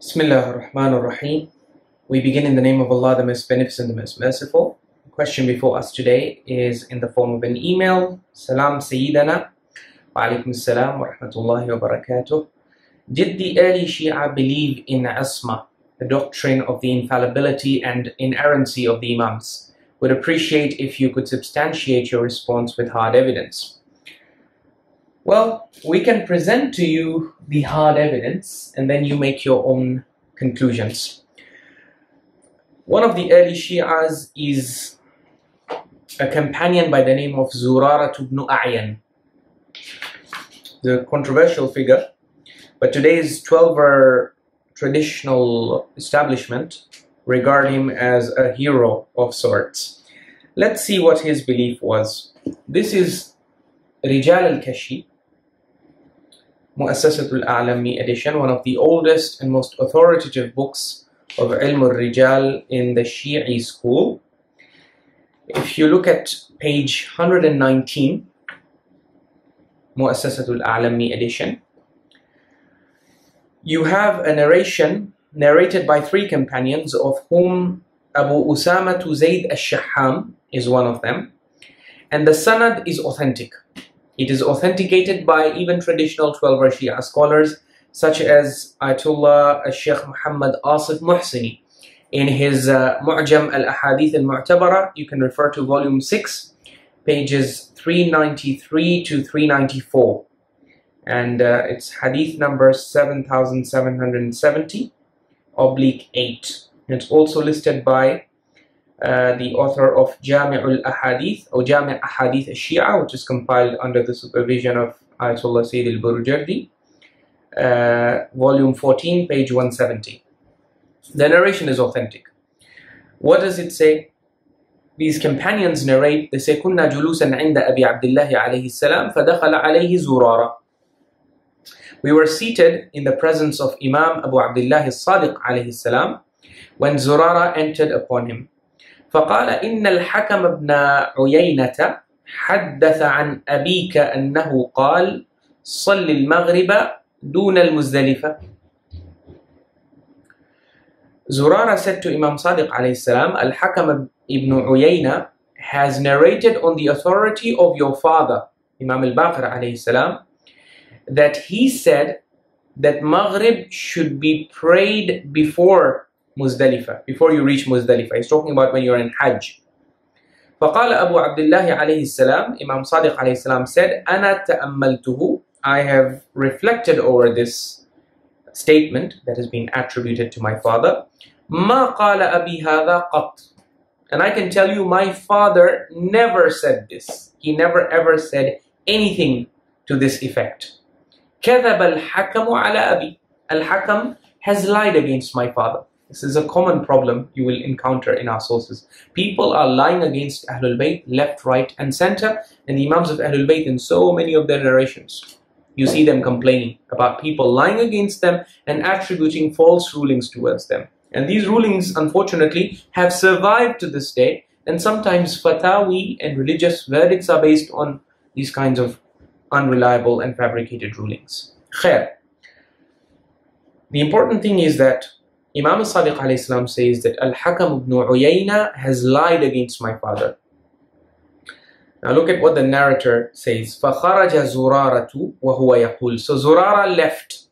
Bismillah ar-Rahman ar-Rahim. We begin in the name of Allah, the most beneficent, the most merciful. The question before us today is in the form of an email. Salam Sayyidana. Wa alaikum salam wa rahmatullahi wa barakatuh. Did the early Shia believe in Ismah, the doctrine of the infallibility and inerrancy of the Imams? Would appreciate if you could substantiate your response with hard evidence. Well, we can present to you the hard evidence and then you make your own conclusions. One of the early Shias is a companion by the name of Zurara ibn A'yan, the controversial figure, but today's 12-er traditional establishment regard him as a hero of sorts. Let's see what his belief was. This is Rijal al-Kashi, Mu'assasatul A'lami edition, one of the oldest and most authoritative books of Ilm al-Rijal in the Shi'i school. If you look at page 119, Mu'assasatul A'lami edition, you have a narration narrated by three companions, of whom Abu Usama Zayd al-Shahham is one of them, and the sanad is authentic. It is authenticated by even traditional 12-er Shia scholars such as Ayatollah al-Sheikh Muhammad Asif Muhsini. In his Mu'jam al-Ahadith al-Mu'tabara, you can refer to volume 6, pages 393 to 394. And it's hadith number 7770/8. It's also listed by the author of Jami'ul Ahadith or Jami' Ahadith al-Shia, which is compiled under the supervision of Ayatollah Syed Ali Hur, volume 14, page 170. The narration is authentic. What does it say? These companions narrate, they say, كنا جلوسا عند أبي عبد الله عليه السلام فدخل عليه زرارة. We were seated in the presence of Imam Abu Abdullah al-Sadiq عليه السلام when Zurara entered upon him. فقال إن الحكم ابن عيينة حدث عن أبيك أنه قال صل المغرب دون المزدلفة. Zurara said to Imam Sadiq alayhi salam, Al-Hakam ibn Uyayna has narrated on the authority of your father, Imam al-Baqir alayhi salam, that he said that Maghrib should be prayed before Muzdalifah, before you reach Muzdalifah. He's talking about when you're in Hajj. فقال أبو عبد الله عليه السلام, Imam Sadiq alayhi salam said, أنا تأملته, I have reflected over this statement that has been attributed to my father. ما قال أبي هذا قط. And I can tell you my father never said this. He never ever said anything to this effect. كذب الحكم على أبي. Al-Hakam has lied against my father. This is a common problem you will encounter in our sources. People are lying against Ahulbayt left, right and center, and the Imams of Ahulbayt in so many of their narrations. You see them complaining about people lying against them and attributing false rulings towards them. And these rulings, unfortunately, have survived to this day, and sometimes fatawi and religious verdicts are based on these kinds of unreliable and fabricated rulings. Khair. The important thing is that Imam al-Sadiq alayhi salam says that Al-Hakam ibn Uyayna has lied against my father. Now look at what the narrator says. فَخَرَجَ زُرَارَةُ وَهُوَ يَقُولُ. So Zurara left.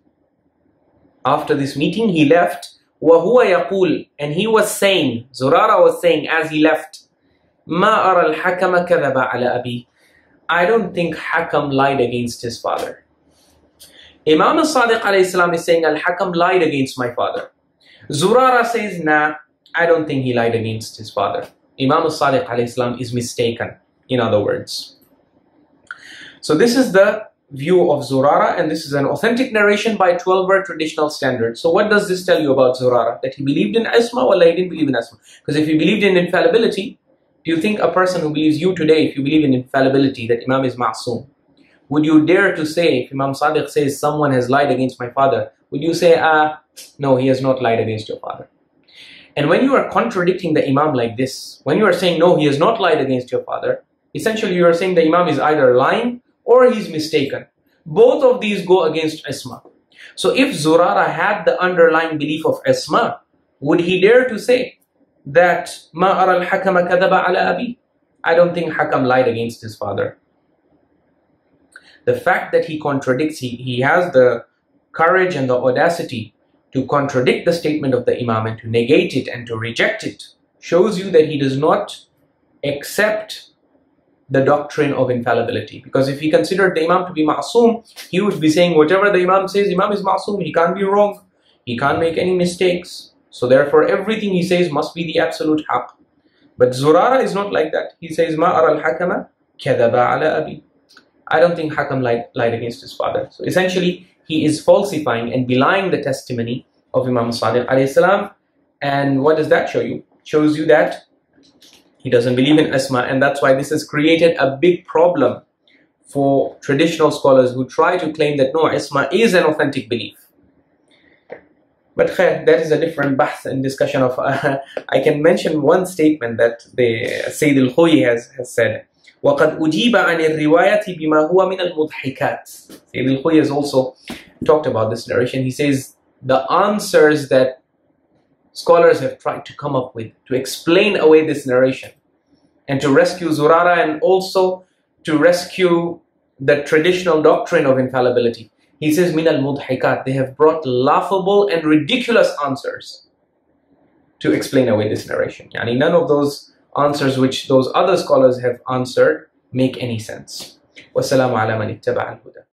After this meeting, he left. وَهُوَ يَقُولُ. And he was saying, Zurara was saying as he left, مَا أَرَى الْحَكَمَ كَذَبَ عَلَى أَبِي. I don't think Hakam lied against his father. Imam al-Sadiq alayhi salam is saying Al-Hakam lied against my father. Zurara says, nah, I don't think he lied against his father. Imam al-Sadiq alayhi salam is mistaken, in other words. So this is the view of Zurara, and this is an authentic narration by 12-er traditional standard. So what does this tell you about Zurara? That he believed in Ismah, or he didn't believe in Ismah? Because if he believed in infallibility, do you think a person who believes you today, if you believe in infallibility, that Imam is ma'soom, would you dare to say, if Imam Sadiq says someone has lied against my father, would you say, no, he has not lied against your father? And when you are contradicting the Imam like this, when you are saying, no, he has not lied against your father, essentially you are saying the Imam is either lying or he's mistaken. Both of these go against Ismah. So if Zurara had the underlying belief of Ismah, would he dare to say that Ma ara al-hakama kadaba ala abi? I don't think Hakam lied against his father. The fact that he contradicts, he has the courage and the audacity to contradict the statement of the Imam and to negate it and to reject it, shows you that he does not accept the doctrine of infallibility. Because if he considered the Imam to be ma'soom, he would be saying whatever the Imam says, Imam is ma'soom, he can't be wrong, he can't make any mistakes. So therefore everything he says must be the absolute haqq. But Zurara is not like that. He says, Ma ara al-hakama kadaba ala abi. I don't think Hakam lied against his father. So essentially, he is falsifying and belying the testimony of Imam Sadiq alayhi salam. And what does that show you? It shows you that he doesn't believe in Ismah, and that's why this has created a big problem for traditional scholars who try to claim that no, Ismah is an authentic belief. But khair, that is a different bahth and discussion of I can mention one statement that the Syed Ali Hur has said. وَقَدْ أُجِيبَ عَنِ الرِّوَايَةِ بِمَا هُوَ مِنَ الْمُضْحِكَاتِ. Syed Ali Hur has also talked about this narration. He says the answers that scholars have tried to come up with to explain away this narration and to rescue Zurara and also to rescue the traditional doctrine of infallibility. He says, min al-mudhikat, they have brought laughable and ridiculous answers to explain away this narration. Yani none of those answers which those other scholars have answered make any sense. Wassalamu ala man ittaba al-huda.